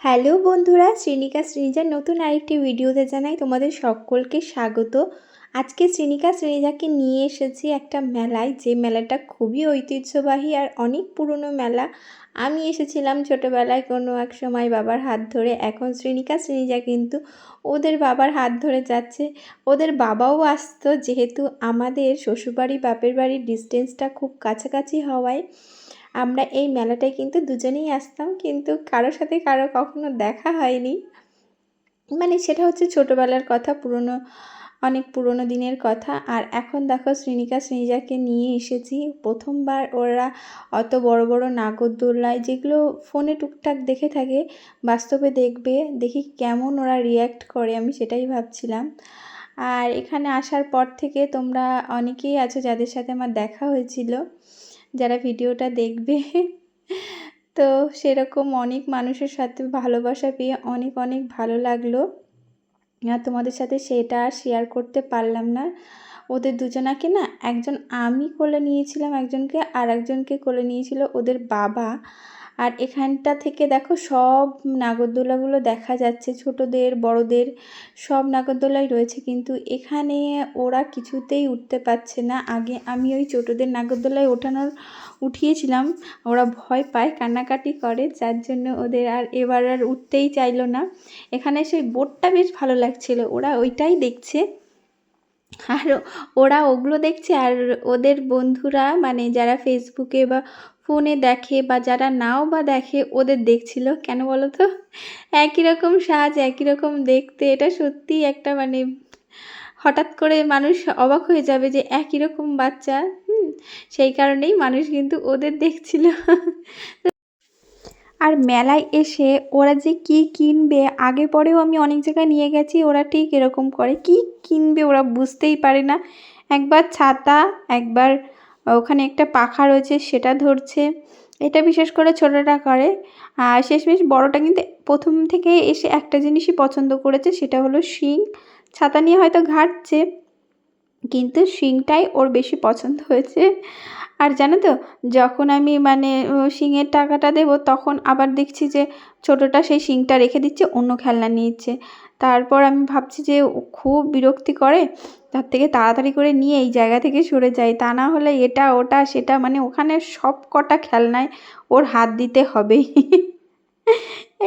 Hello বন্ধুরা, শ্রীনিকা শ্রীনিজার নতুন আরেকটি ভিডিওতে জানাই তোমাদের সকলকে স্বাগত। আজকে শ্রীনিকা শ্রীনিজাকে নিয়ে এসেছি একটা মেলায়, যে মেলাটা খুবই ঐতিহ্যবাহী আর অনেক পুরনো মেলা। আমি এসেছিলাম ছোটোবেলায় কোনো এক সময় বাবার হাত ধরে। এখন শ্রীনিকা শ্রীনিজা কিন্তু ওদের বাবার হাত ধরে যাচ্ছে। ওদের বাবাও আসতো, যেহেতু আমাদের শ্বশুরবাড়ি বাপের বাড়ির ডিস্টেন্সটা খুব কাছাকাছি হওয়ায় আমরা এই মেলাটায় কিন্তু দুজনেই আসতাম, কিন্তু কারোর সাথে কারো কখনো দেখা হয়নি। মানে সেটা হচ্ছে ছোটোবেলার কথা, অনেক পুরনো দিনের কথা। আর এখন দেখো শ্রীনিকা শ্রীনিজাকে নিয়ে এসেছি। প্রথমবার ওরা অত বড় বড় নাগরদোলায়, যেগুলো ফোনে টুকটাক দেখে থাকে, বাস্তবে দেখবে, দেখি কেমন ওরা রিয়্যাক্ট করে, আমি সেটাই ভাবছিলাম। আর এখানে আসার পর থেকে তোমরা অনেকেই আছো যাদের সাথে আমার দেখা হয়েছিল, যারা ভিডিওটা দেখবে। তো সেরকম অনেক মানুষের সাথে ভালোবাসা পেয়ে অনেক অনেক ভালো লাগলো। আর তোমাদের সাথে সেটা আর শেয়ার করতে পারলাম না। ওদের দুজনাকে না, একজন আমি কোলে নিয়েছিলাম একজনকে, আর একজনকে কোলে নিয়েছিল ওদের বাবা। আর এখানটা থেকে দেখো সব নাগরদোলাগুলো দেখা যাচ্ছে, ছোটদের বড়দের সব নাগরদোলাই রয়েছে, কিন্তু এখানে ওরা কিছুতেই উঠতে পারছে না। আগে আমি ওই ছোটদের নাগরদোলায় উঠিয়েছিলাম, ওরা ভয় পায়, কান্নাকাটি করে, যার জন্য ওদের এবার আর উঠতেই চাইলো না। এখানে সেই বোটটা বেশ ভালো লাগছিল, ওরা ওইটাই দেখছে, আর ওরা ওগুলো দেখছে। আর ওদের বন্ধুরা, মানে যারা ফেসবুকে বা ফোনে দেখে বা যারা নাও বা দেখে, ওদের দেখছিল। কেন বলো তো, একই রকম সাজ, একই রকম দেখতে, এটা সত্যিই একটা মানে হঠাৎ করে মানুষ অবাক হয়ে যাবে যে একই রকম বাচ্চা। সেই কারণেই মানুষ কিন্তু ওদের দেখছিল। আর মেলায় এসে ওরা যে কি কিনবে, আগে পরেও আমি অনেক জায়গায় নিয়ে গেছি, ওরা ঠিক এরকম করে, কি কিনবে ওরা বুঝতেই পারে না। একবার ছাতা, একবার ওখানে একটা পাখা রয়েছে সেটা ধরছে, এটা বিশেষ করে ছোটোটা করে। আর শেষমেশ বড়টা কিন্তু প্রথম থেকে এসে একটা জিনিসই পছন্দ করেছে, সেটা হলো শিং। ছাতা নিয়ে হয়তো ঘাটছে, কিন্তু শিংটাই ওর বেশি পছন্দ হয়েছে। আর জানো তো, যখন আমি মানে শিঙের টাকাটা দেবো, তখন আবার দেখছি যে ছোটোটা সেই শিংটা রেখে দিচ্ছে, অন্য খেলনা নিচ্ছে। তারপর আমি ভাবছি যে ও খুব বিরক্তি করে, তার থেকে তাড়াতাড়ি করে নিয়ে এই জায়গা থেকে সরে যাই, তা না হলে এটা ওটা সেটা, মানে ওখানে সব কটা খেলনায় ওর হাত দিতে হবেই।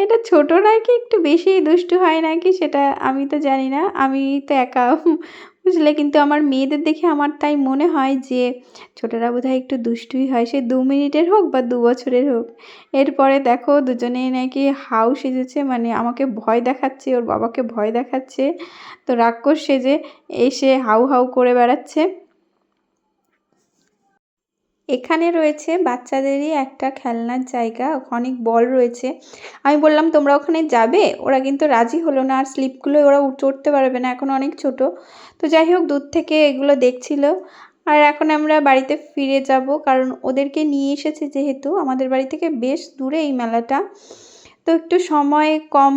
এটা ছোটো নাকি একটু বেশিই দুষ্টু হয় নাকি, সেটা আমি তো জানি না, আমি তো একা, বুঝলে। কিন্তু আমার মেয়েদের দেখে আমার তাই মনে হয় যে ছোটরা বোধহয় একটু দুষ্টুই হয়, সে 2 মিনিটের হোক বা 2 বছরের হোক। এরপরে দেখো দুজনেই নাকি হাউ সেজেছে, মানে আমাকে ভয় দেখাচ্ছে, ওর বাবাকে ভয় দেখাচ্ছে, তো রাক্ষস সেজে এসে হাউ হাউ করে বেড়াচ্ছে। এখানে রয়েছে বাচ্চাদেরই একটা খেলনার জায়গা, অনেক বল রয়েছে। আমি বললাম তোমরা ওখানে যাবে, ওরা কিন্তু রাজি হলো না, আর স্লিপগুলো ওরা চড়তে পারবে না, এখন অনেক ছোট। তো যাই হোক, দূর থেকে এগুলো দেখছিল। আর এখন আমরা বাড়িতে ফিরে যাব, কারণ ওদেরকে নিয়ে এসেছে যেহেতু আমাদের বাড়ি থেকে বেশ দূরে এই মেলাটা, তো একটু সময় কম,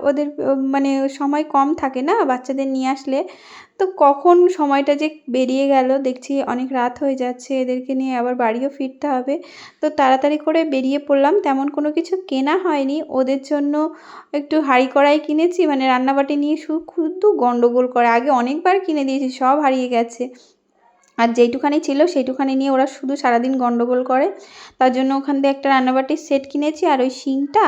ওদের মানে সময় কম থাকে না বাচ্চাদের নিয়ে আসলে। তো কখন সময়টা যে বেরিয়ে গেল, দেখছি অনেক রাত হয়ে যাচ্ছে, এদেরকে নিয়ে আবার বাড়িও ফিরতে হবে। তো তাড়াতাড়ি করে বেরিয়ে পড়লাম, তেমন কোনো কিছু কেনা হয়নি ওদের জন্য। একটু হাঁড়ি কড়াই কিনেছি, মানে রান্নাবাটি নিয়ে শুধু গন্ডগোল করে, আগে অনেকবার কিনে দিয়েছি, সব হারিয়ে গেছে। আর যেইটুখানি ছিল সেইটুখানি নিয়ে ওরা শুধু সারাদিন গন্ডগোল করে, তার জন্য ওখান থেকে একটা রান্নাবাটির সেট কিনেছি, আর ওই শিংটা,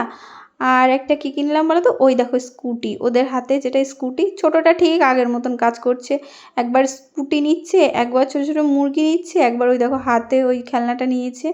আর একটা কী কিনলাম বলো তো, ওই দেখো স্কুটি, ওদের হাতে যেটা স্কুটি, ছোটোটা ঠিক আগের মতন কাজ করছে, একবার স্কুটি নিচ্ছে, একবার ছোটো ছোটো মুরগি নিচ্ছে, একবার ওই দেখো হাতে ওই খেলনাটা নিয়েছে।